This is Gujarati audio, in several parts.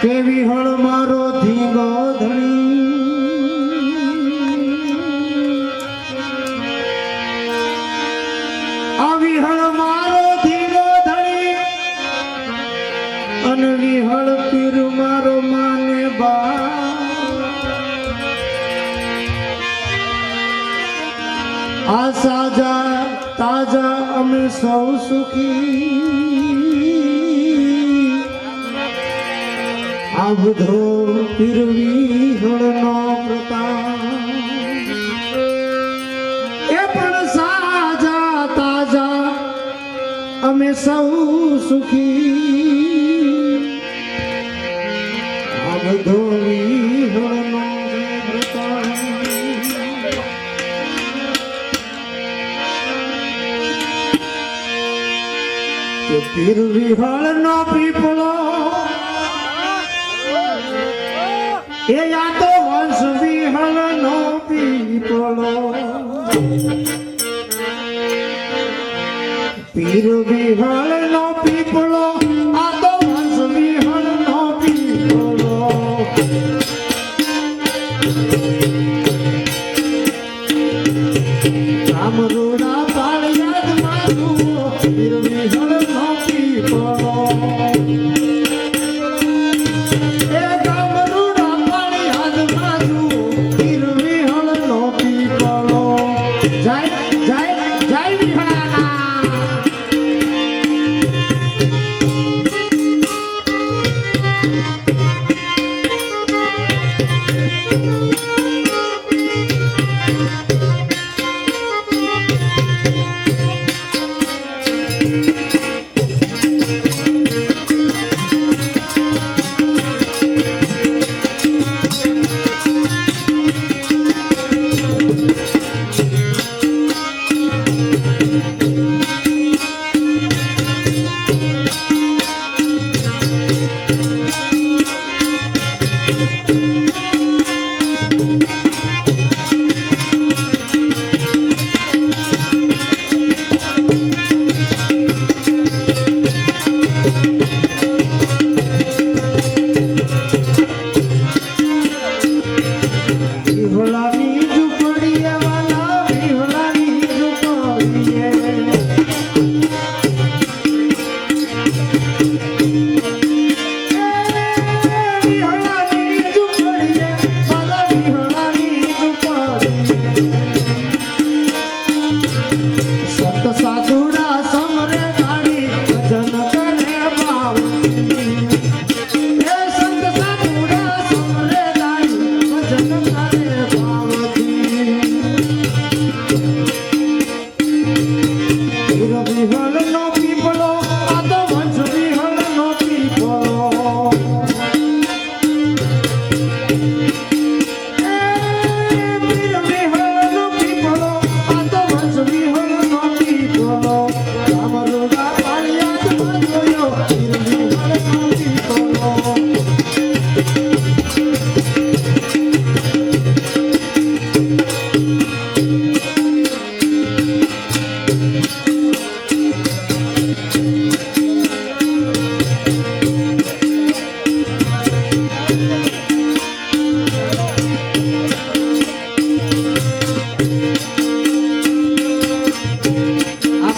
કેવી હળ મારો ધીંગો ધણી આવી હળ મારો ધીંગો ધણી અને વિહળ પીર મારો માને બા આ સાજા તાજા અમે સૌ સુખી આ બધો પીરવી હળનો પ્રતાપ એ પણ સાજા તાજા અમે સૌ સુખી આ બધો વિહળનો પ્રતાપ પીર વિહળ નો પીપળો એ યા તો વંશ વિહળ નો પીપળો પીર વિહળ નો પીપળો આ તો વંશ વિહળ નો પીપળો રામ રૂડા પાળિયાદ મારું પીર વિહળ નો પીપળો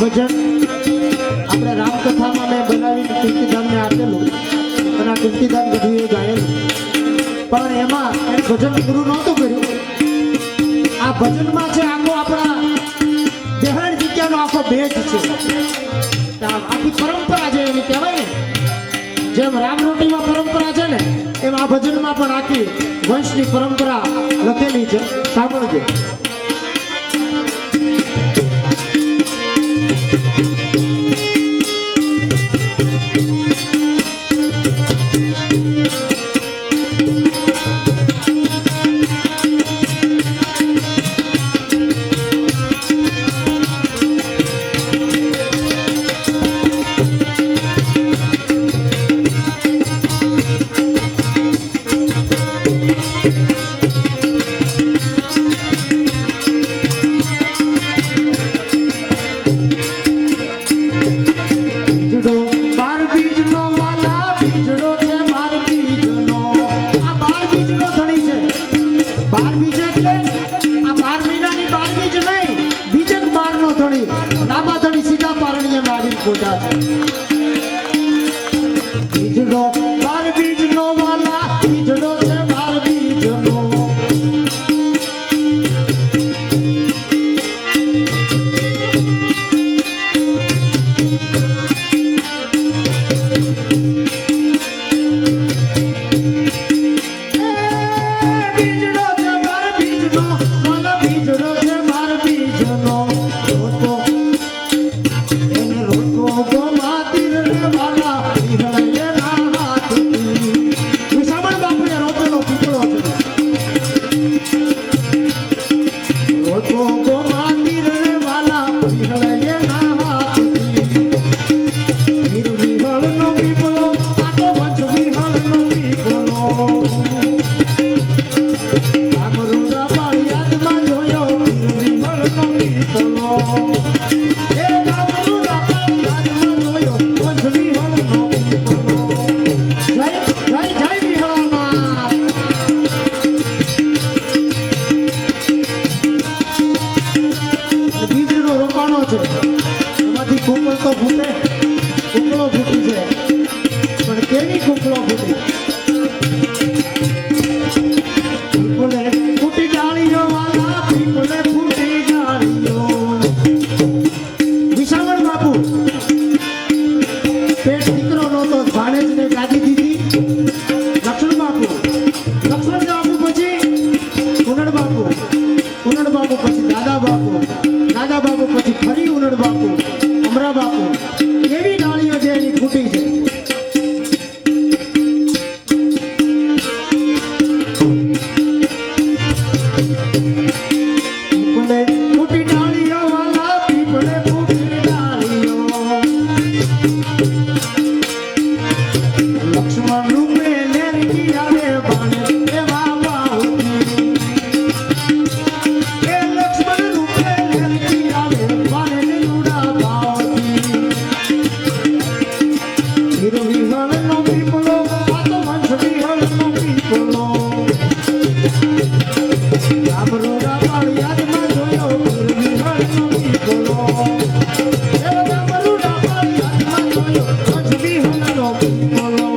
ભજન આપણે રામકથામાં મેં બનાવીને કીર્તિદાનને આપેલું અને આ કીર્તિદાન ગઢવીએ ગાયેલું પણ એમાં એ ભજન પૂરું નહોતું કર્યું. આ ભજનમાં છે આખો આપણા દેહાણ જગ્યાનો આખો ભેદ છે, આખી પરંપરા છે એની કહેવાય ને. જેમ રામરોટીમાં પરંપરા છે ને એમ આ ભજનમાં પણ આખી વંશની પરંપરા લખેલી છે. સાંભળજો. ભાણેજને ગાદી દીધી લક્ષ્મણ બાપુ પછી ઉનડ બાપુ પછી દાદા બાપુ પછી ફરી ઉનડ બાપુ અમરા બાપુ એવી ડાળીઓ જે એની ફૂટી છે ફૂટી ડાળીઓ વાલા પીપળે ફૂટી ડાળીઓ લક્ષ્મણ રૂપે લેરકી આવે ભાણેજ એવા બાહુથી એ લક્ષ્મણ રૂપે લેરકી આવે ભાણેજ લુડા બાહુથી હીરો વિહળનો પીપળો આ તો વંશ વિહળનો પીપળો રામરોડા પાળિયાદમાં જોયો હીરો વિહળનો પીપળો એ રામરોડા પાળિયાદમાં જોયો વંશ વિહળનો પીપળો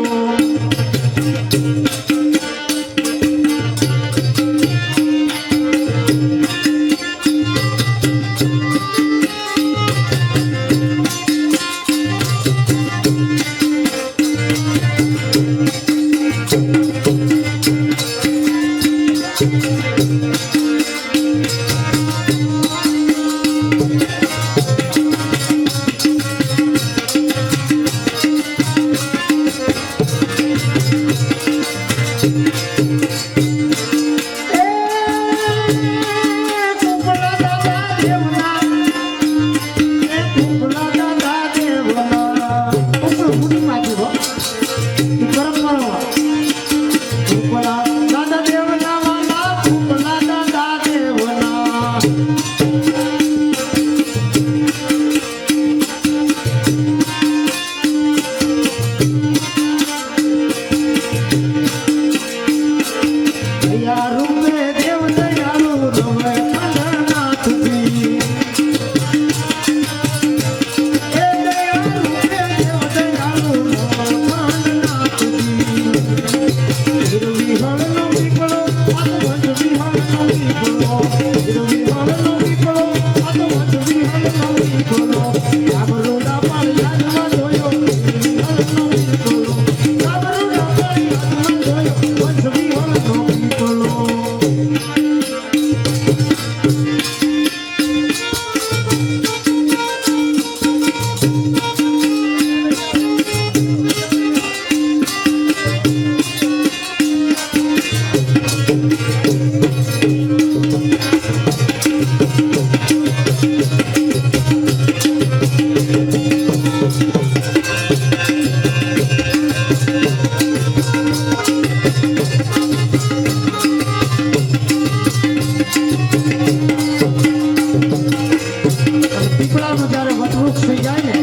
પીપળાનો જ્યારે વટવૃક્ષ થઈ જાય ને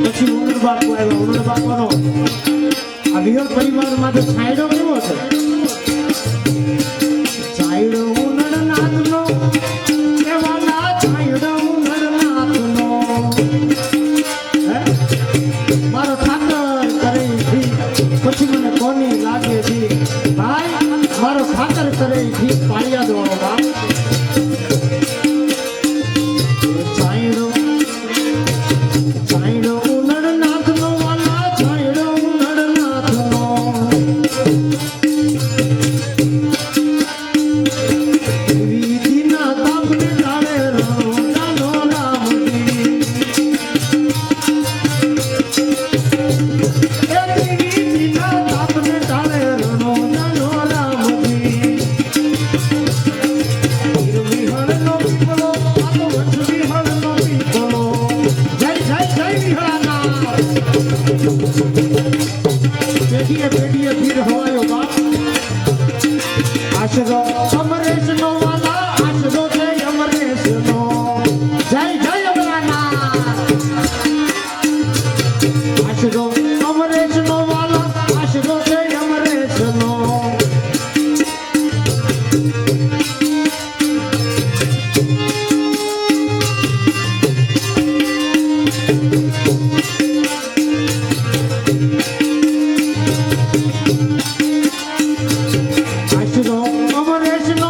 પછી ઉનડ બાપુ આવ્યા ઉનડ બાપાનો આ વિહળ પરિવારમાં તો છાંયડો કેવો છે છાંયડો ઉનડ નાથનો કેવાલા છાંયડો ઉનડ નાથનો મારો ઠાકર કરે ઠીક પછી મને કોની લાગે ઠીક ભાઈ મારો ઠાકર કરે ઠીક પાળિયા દો બાપ પેઢીએ ભીડ હવાયો બાપ આશરો અમરેશનો વાલા આશરો છે અમરેશનો જય જય અમરાના આશરો અમરેશનો વાલા આશરો છે અમરેશનો Amor,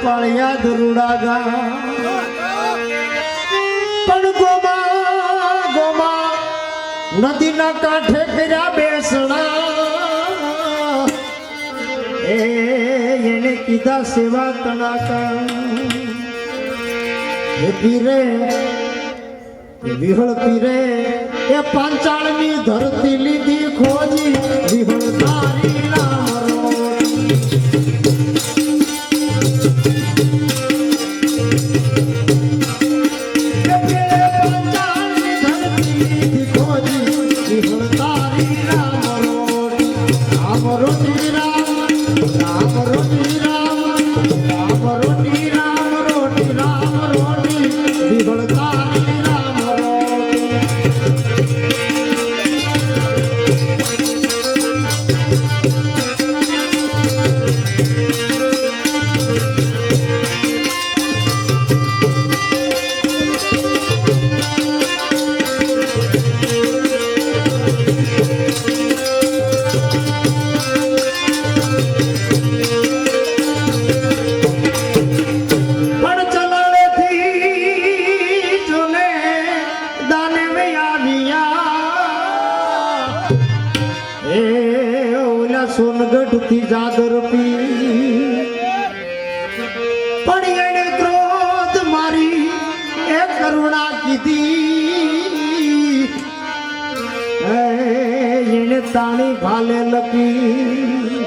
પાળિયા દરુડા ગા પણ ગોમા ગોમા નદીના કાંઠે કર્યા બેસણા એને કીધા સેવા તણાકા એ પીરે વિહળ પીરે એ પાંચાળની ધરતી લીધી ખોજી વિહળ તારી સોનગઢ થી જાદર પી પણ એને ક્રોધ મારી એક કીધી એને તાણી ભાલે લખી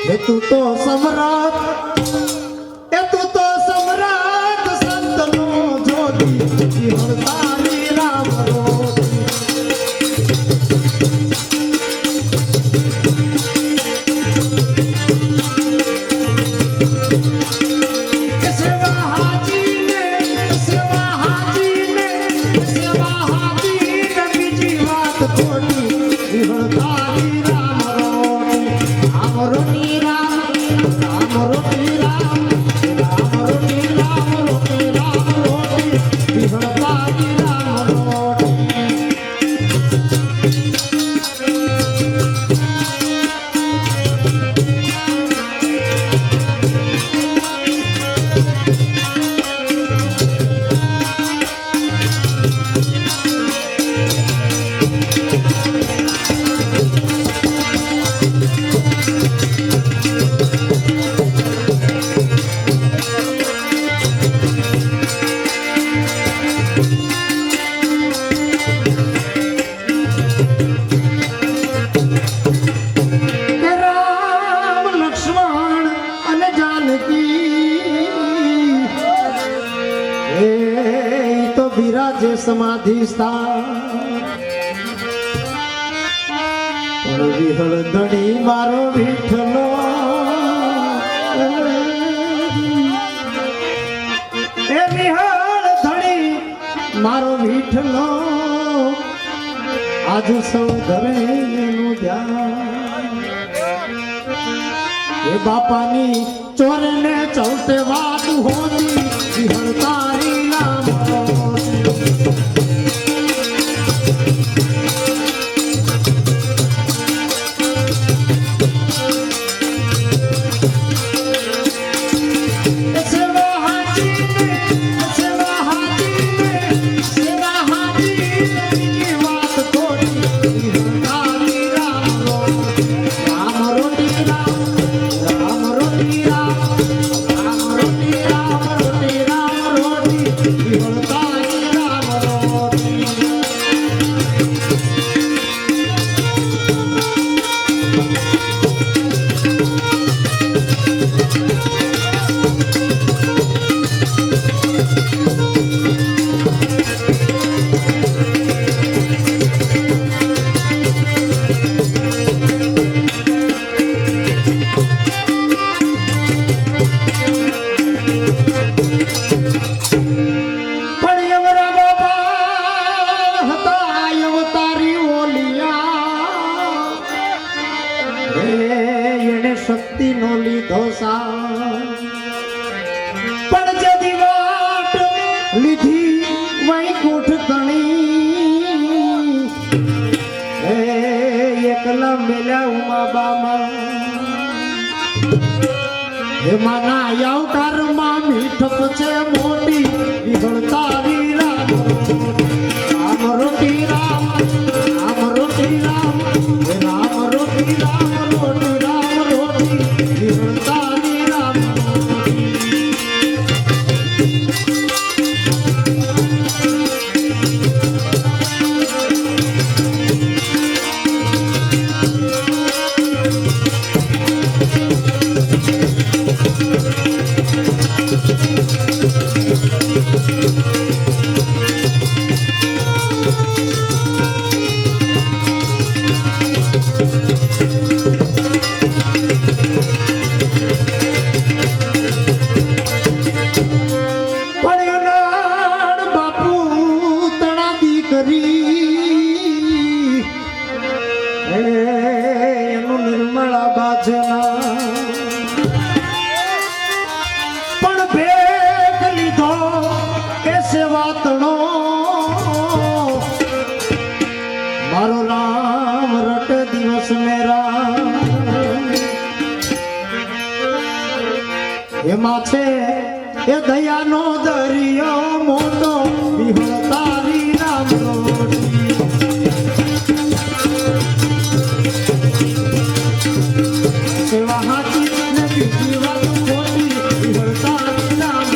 એ તું તો સમ્રાટ સંતનો જોડી હરતારી રામ રોટી બિરાજે સમાધિ સ્થાન વિહળ ધણી મારો વિઠલો એ વિહળ ધણી મારો વિઠલો આજુ સૌ ધરે એનું ધ્યાન એ બાપાની ચોરને ચૌથે વાત હોતી વિહળ તારી નામ શક્તિ નો લીધો પણ જદી વાટ લીધી વૈકુંઠ તણી એકલા મેલ્યા ઉમાબામાં એમાંના અવતારમાં મીઠપ છે મોટી વિહળતારી રામ રોટી રામ રોટી રામ રામ રોટી રામ રોટી રામ રોટી વિહળતારી રામ પણ ભેટ લીધો કે સેવાતણો મારો રામ રટ દિવસ મેરા એમાં છે એ દયાનો દરિયો મોટો વિહળતારી રામ સેવા હાથી ને બીજી વાત ખોટી વિહળતારી રામ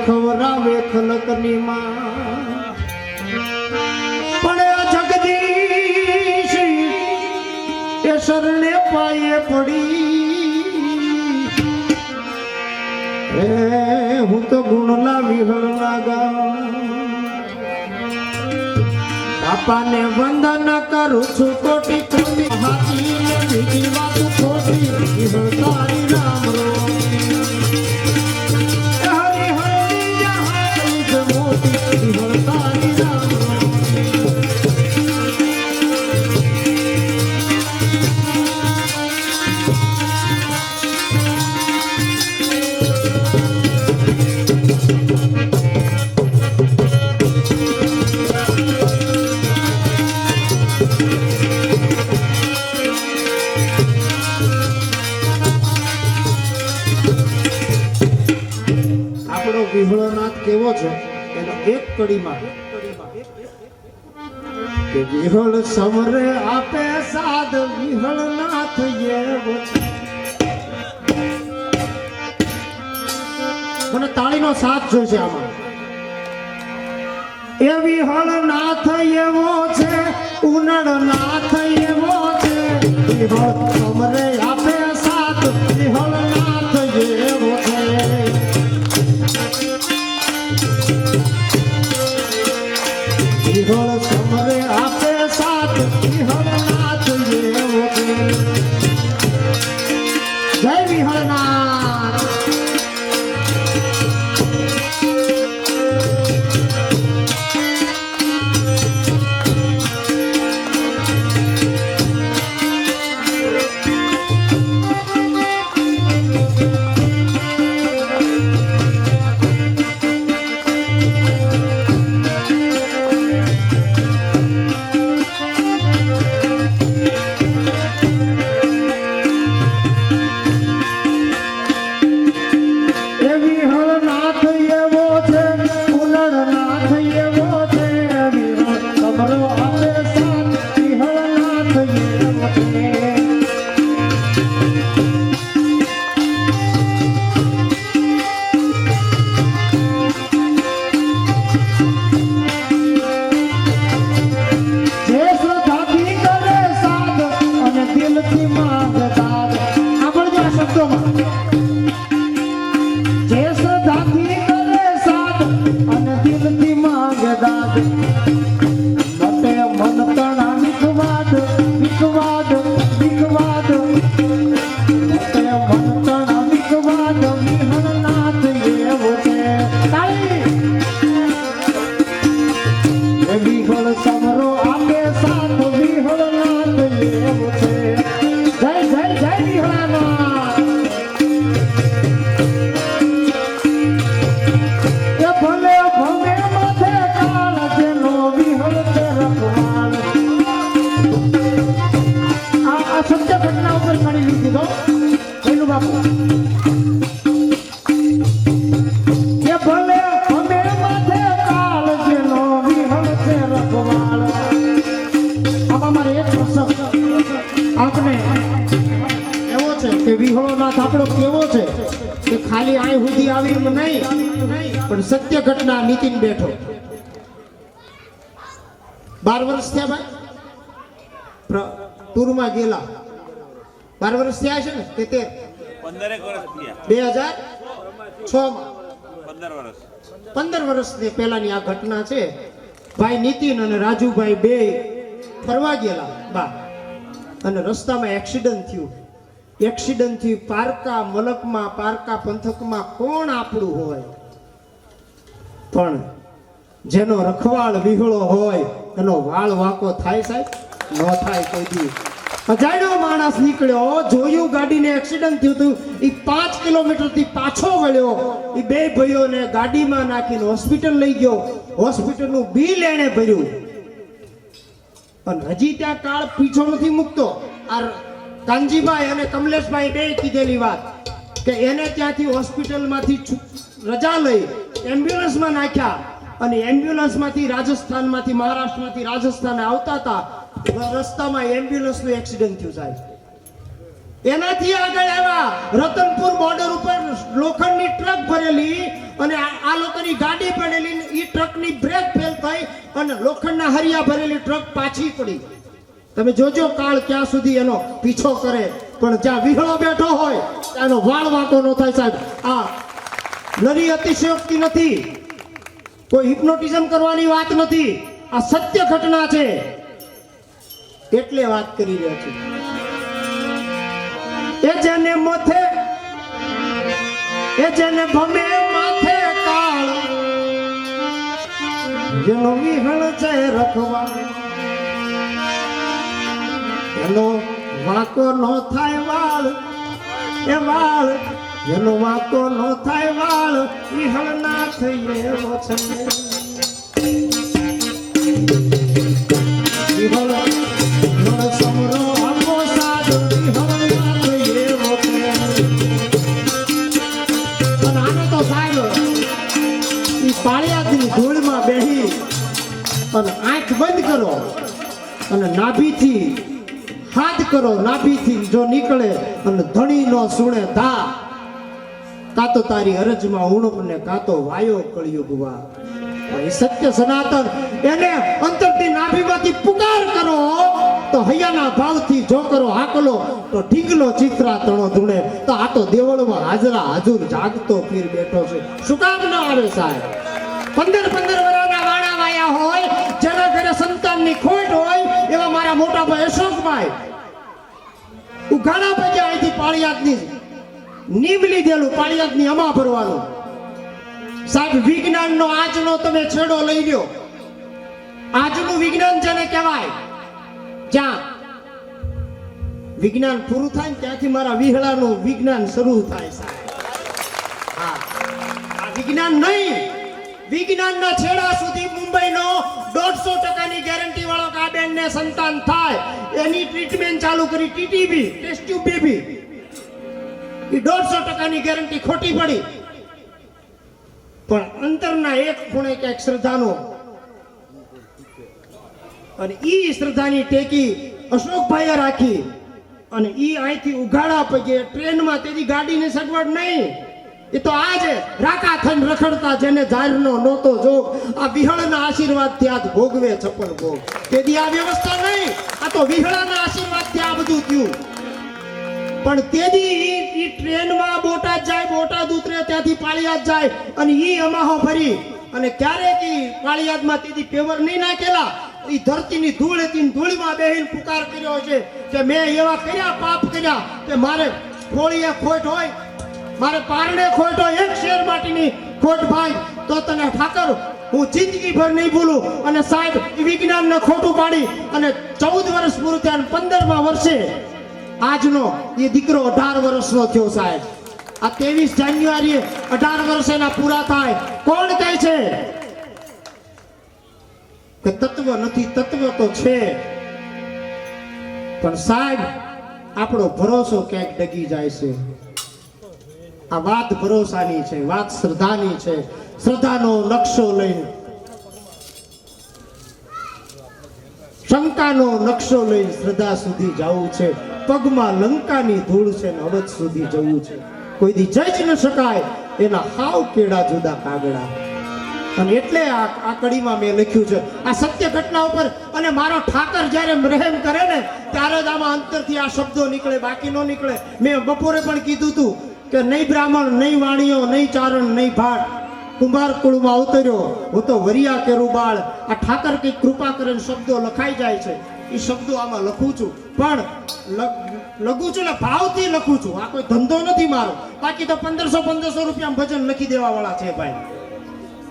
ખવરાવે ખલકની માં પણ જગદીશ એ શરણે પાયે પડી એ હું તો ગુણલા વિહળ લાગા બાપાને વંદન કરું છું કોટી કોટી હાથી ને બીજી વાત ખોટી વિહળ તારી રામ રો હરી હરી જહાજ મોટી વિહળ તારી રામ રો વિહળનાથ કેવો છે એનો એક કડીમાં કે વિહળ સમરે આપે સાદ વિહળનાથ એવો છે મને તાળીનો સાથ જોઈશે આમાં એ વિહળનાથ એવો છે ઉનળનાથ એવો છે વિહળ સમરે આપે સાદ વિહળનાથ એવો છે વિહળ સમરે આપે સાથ વિહળનાથ એવો છે જય વિહળનાથ વિહળનાથ આપણો કેવો છે કે ખાલી આય સુધી આવી નહીં પણ સત્ય ઘટના નીતિન બેઠો 12 વર્ષ થયા ભાઈ ટૂરમાં ગયેલા 12 વર્ષ થયા છે ને કે 15 વર્ષ થયા 2006 માં 15 વર્ષ ને પહેલાની આ ઘટના છે ભાઈ નીતિન અને રાજુભાઈ બે ફરવા ગયેલા બા અને રસ્તામાં એક્સિડન્ટ થયું પારકા મલકમાં પારકા પંથકમાં કોણ આપણું હોય પણ જેનો રખવાળ વિહળો હોય એનો વાળ વાકો થાય સાહેબ ન થાય કોઈ દી અજાણ્યો માણસ નીકળ્યો જોયું ગાડીને એક્સિડન્ટ થયું હતું એ 5 કિલોમીટર થી પાછો વળ્યો એ બે ભાઈઓને ગાડીમાં નાખીને હોસ્પિટલ લઈ ગયો હોસ્પિટલનું બિલ એણે ભર્યું અને હજી ત્યાં કાળ પીછો નથી મૂકતો આ કાનજીભાઈ અને કમલેશભાઈ બે કીધેલી વાત કે એને ત્યાંથી હોસ્પિટલમાંથી રજા લઈ એમ્બ્યુલન્સમાં નાખ્યા અને એમ્બ્યુલન્સમાંથી રાજસ્થાનમાંથી મહારાષ્ટ્રમાંથી રાજસ્થાને આવતા હતા રસ્તામાં એમ્બ્યુલન્સનું એક્સિડન્ટ થયું સાહેબ એનાથી આગળ આવ્યા રતનપુર બોર્ડર ઉપર લોખંડની ટ્રક ભરેલી અને આ લોકોની ગાડી પડેલી ઈ ટ્રકની બ્રેક ફેલ થઈ અને લોખંડના હરિયા ભરેલી ટ્રક પાછી પડી. તમે જોજો કાળ ક્યાં સુધી એનો પીછો કરે, પણ જ્યાં વિહળો બેઠો હોય એનો વાળ વાંકો ન થાય. સાહેબ, આ નરી અતિશયોક્તિ નથી, કોઈ હિપ્નોટિઝમ કરવાની વાત નથી, આ સત્ય ઘટના છે એટલે વાત કરી રહ્યા છું. એ જેને મોથે એ જેને ભમે માથે કાળ, જેનો વિહળ છે રખવા, એનો વાંકો નો થાય વાળ, એ વાળ એનો વાંકો નો થાય વાળ, વિહળ ના થઈએ એવો છે. વિહળ સમરો આપો સાદ, વિહળ ના થઈએ એવો છે. અને આને તો સાહેબ ઈ પાળિયાદની ધૂળમાં બેહી અને આંખ બંધ કરો અને નાભીથી હાથ કરો, નાભીથી જો નીકળે અને ધણી નો સુણે ધા, કાં તો તારી અરજમાં ઉણપ ને કાં તો વાયો કળિયુગવા. એ સત્ય સનાતન એને અંતરથી નાભીમાંથી પુકાર કરો તો હૈયાના ભાવથી જો કરો હાકલો તો ઢીંગલો ચિત્રા તણો ધૂણે. તો આ તો દેવળમાં હાજરા હાજુર જાગતો પીર બેઠો છે. શું કામ ન આવે સાહેબ? 15 વર્ષના વાણા વાયા હોય, જેના ઘરે સંતાનની ખોટ હોય, એવા મારા મોટા ભાઈ અશોકભાઈ ઉઘાડા પગે અહીંથી પાળિયાદની નીમ લીધેલું, પાળિયાદની અમા ભરવાનું. સાહેબ, વિજ્ઞાનનો આજનો તમે છેડો લઈ લ્યો. આજનું વિજ્ઞાન જેને કહેવાય, જ્યાં વિજ્ઞાન પૂરું થાય ને ત્યાંથી મારા વિહળાનું વિજ્ઞાન શરૂ થાય સાહેબ. હા, આ વિજ્ઞાન નહીં, વિજ્ઞાનના છેડા સુધી મુંબઈનો 150% ગેરંટી વાળો કાબેનને સંતાન થાય એની ટ્રીટમેન્ટ ચાલુ કરી. ટીટીબી, ટેસ્ટ ટ્યુબ બેબી, એ 150% ગેરંટી ખોટી પડી. પણ અંતરના એક ખૂણે ક્યાંક શ્રદ્ધાનો, અને ઈ શ્રદ્ધાની ટેકી અશોકભાઈએ રાખી અને ઈ અહીંથી ઉઘાડા પગે ટ્રેનમાં, તેથી ગાડીની સગવડ નહીં, એ તો આજે રાકા થઈને રખડતા જેને જાહેરનો નહોતો જોગ, આ વિહળના આશીર્વાદથી આજ ભોગવે છપ્પન ભોગ. તેથી આ વ્યવસ્થા નહીં, આ તો વિહળાના આશીર્વાદથી આ બધું થયું. પણ તેથી ઈ ટ્રેનમાં બોટાદ જાય, બોટાદ ઉતરે ત્યાંથી પાળિયાદ જાય અને ઈ અમાહો ભરી અને ક્યારેક ઈ પાળિયાદમાં તેથી પેવર નહીં નાખેલા, ઈ ધરતીની ધૂળ હતી, ધૂળમાં બેહીને પુકાર કર્યો છે કે મેં એવા કર્યા પાપ કર્યા કે મારે ફોળીએ ખોટ હોય, મારે પારણે ખોટ હોય, એક શેર માટીની ખોટ ભાઈ તો તને ઠાકર હું જિંદગી ભર નહીં ભૂલું. અને સાહેબ, ઈ વિજ્ઞાનને ખોટું પાડી અને 14 વર્ષ પૂરું થયા, 15મા વર્ષે આજનો એ દીકરો 18 વર્ષનો થયો સાહેબ. આ 23 જાન્યુઆરીએ 18 વર્ષ એના પૂરા થાય. કોણ કહે છે કે તત્વ નથી? તત્વ તો છે, પણ સાહેબ આપણો ભરોસો ક્યાંક ડગી જાય છે. આ વાત ભરોસાની છે, વાત શ્રદ્ધાની છે. શ્રદ્ધાનો નકશો લઈને, શંકાનો નકશો લઈને શ્રદ્ધા સુધી જવું છે. પગમાં લંકાની ધૂળ છે ને અવધ સુધી જવું છે. કોઈ દી જઈ જ ન શકાય એના હાવ કેડા જુદા કાગડા. અને એટલે આ કડીમાં મેં લખ્યું છે આ સત્ય ઘટના ઉપર. અને મારો ઠાકર જ્યારે રહેમ કરે ને ત્યારે જ આમાં અંતરથી આ શબ્દો નીકળે, બાકી નો નીકળે. મેં બપોરે પણ કીધું હતું કે નહીં બ્રાહ્મણ, નહીં વાણીઓ, નહીં ચારણ, નહીં ભાટ, કુંભાર કુળમાં અવતર્યો હું તો વરિયા કેરું બાળ. આ ઠાકર કઈ કૃપા કરીને શબ્દો લખાઈ જાય છે, એ શબ્દો આમાં લખું છું. પણ લખું છું ને ભાવથી લખું છું. આ કોઈ ધંધો નથી મારો. બાકી તો 1500 રૂપિયા ભજન લખી દેવા વાળા છે ભાઈ.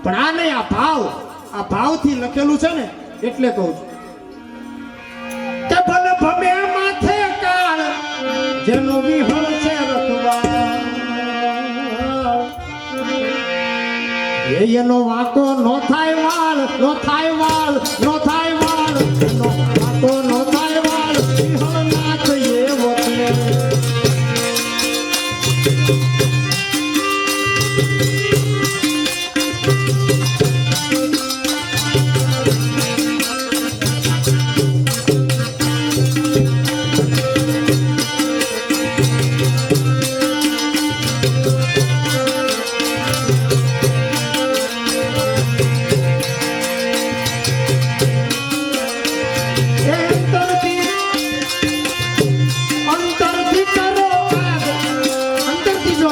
પણ આ નહીં, આ ભાવથી લખેલું છે ને એટલે કહું છું કે ભલે ભમે માથે કાળ, જેનો વિહળ છે રખવા, એનો વાંકો નો થાય વાળ, નો થાય વાળ, નો થાય વાળ, નો વાંકો નો થાય વાળ, વિહળ ના થઈએ એવો છે.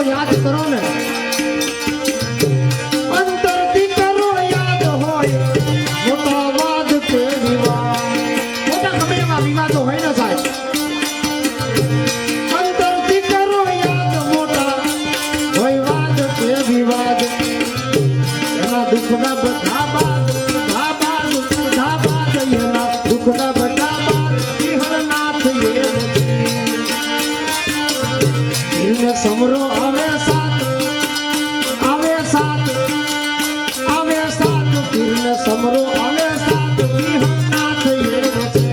યાદ કરો ને અંતરથી કરો યાદ હોય મોટા વાદ કે વિવાદ મોટા ગમે એવા વિવાદો હોય ને સાહેબ અંતરથી કરો યાદ મોટા હોય વાદ કે વિવાદ એના દુઃખના બધા બાદ એના દુઃખના બધા બાદ વિહળનાથ એને સમરો આવે સાથ પીરને સમરો આવે સાથ વિહળનાથ એવો છે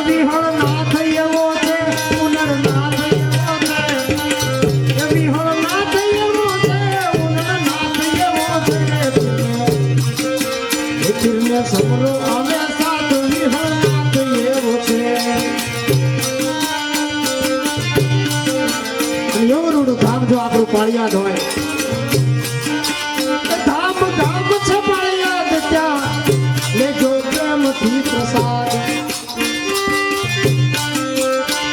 વિહળનાથ એવો છે પુનર્નાથ એવો છે વિહળનાથ એવો છે પુનર્નાથ એવો છે પીરને સમરો આવે સાથ વિહળનાથ એવો છે એવડું ધામ જો આપણું પાળિયાદ હોય ધામ ધામ છે પાળિયાદ ત્યાં લેજો પ્રેમથી પ્રસાદ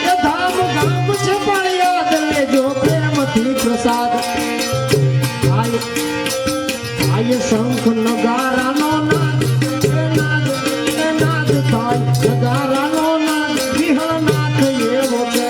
એ ધામ ધામ છે પાળિયાદ લેજો પ્રેમથી પ્રસાદ આય શંખ નગારાનો નાદ નાદ થાય નગારાનો નાદ વિહળનાથ એવો છે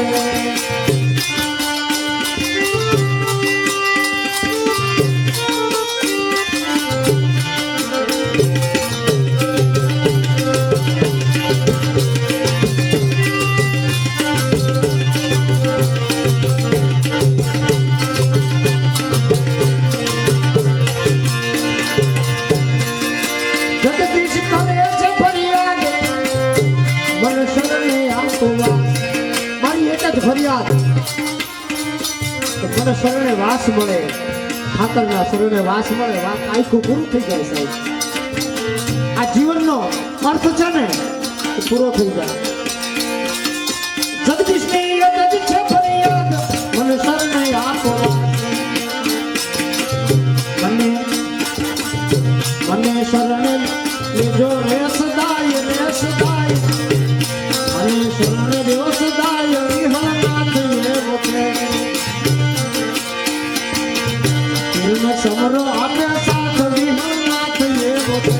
જગદીશ કરે છે ફરિયાદ મને શરણે આપવા મારી એક જ ફરિયાદ મને શરણે વાસ મળે ઠાકરના શરણે વાસ મળે વાત આખું પૂરું થઈ જાય સાહેબ આ જીવનનો અર્થ છે ને એ પૂરો થઈ જાય જગદીશની એક જ છે ફરિયાદ મને શરણે આપવા મને શરણે લેજો રે સદાય મને શરણે દેવ સદાય વિહળનાથ એવો છે પીરને સમરો આપે સાથ વિહળનાથ એવો છે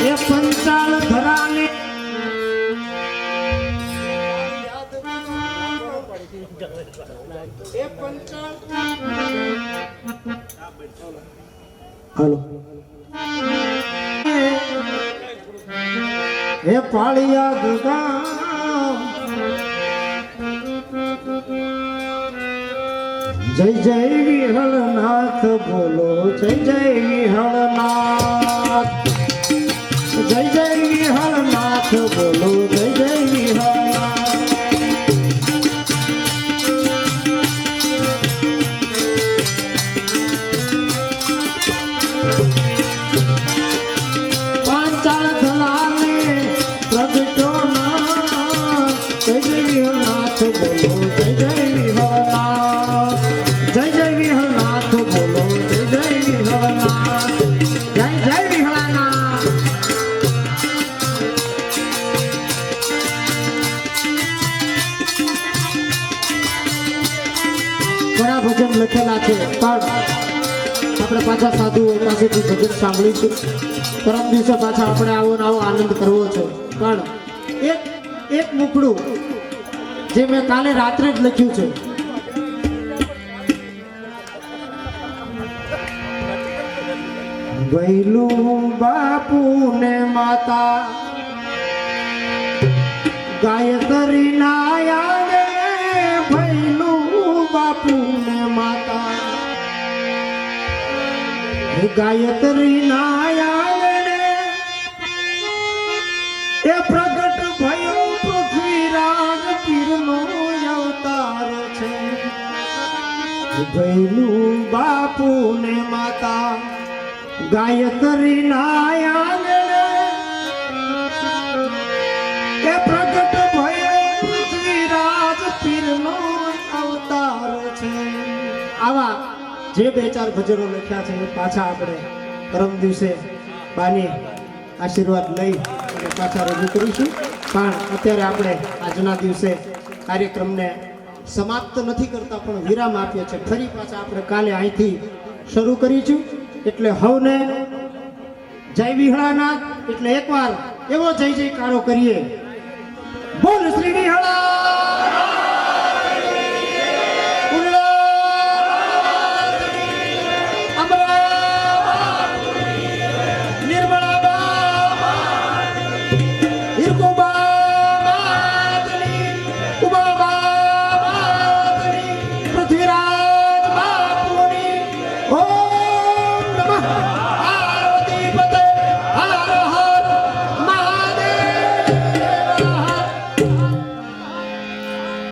એ પંચાલ ધરાને હાલો હે પાળિયાદ ગામ જય જય વિહળનાથ બોલો જય જય વિહળનાથ જય જય વિહળનાથ બોલો જય જય વિહળનાથ પાંચાળ ધલાને પ્રગટો ના જય જય વિહળનાથ બોલો જય જય વિહળનાથ જય જય વિહળનાથ બોલો જય જય વિહળનાથ જય જય વિહળનાથ ઘણા ભજન લખેલા છે પણ આપણે પાછા સાધુઓ પાસેથી ભજન સાંભળીશું પરમ દિવસે પાછા આપણે આવો ને આવો આનંદ કરવો છે પણ એક મુખડું જે મેં કાલે રાત્રે જ લખ્યું છે ભૈલું બાપુ ને માતા ગાયત્રી ના આવે ભૈલું બાપુ ને માતા ગાયત્રી ના આવે એ પ્રગટ ભયો પૃથ્વીરાજ પીરનો અવતાર છે ભૈલું બાપુ ને માતા ગાયત્રી ના આવે એ પ્રગટ ભયો પૃથ્વીરાજ પીરનો અવતાર છે આવા જે બે ચાર ભજનો લખ્યા છે પાછા આપણે પરમ દિવસે બાની આશીર્વાદ લઈ આપણે પાછા રજૂ કરીશું. પણ અત્યારે આપણે આજના દિવસે કાર્યક્રમને સમાપ્ત નથી કરતા પણ વિરામ આપીએ છીએ. ફરી પાછા આપણે કાલે અહીંથી શરૂ કરીશું. એટલે હવને જય વિહળાનાથ એટલે એકવાર એવો જય જયકારો કરીએ. બોલ શ્રી વિહળા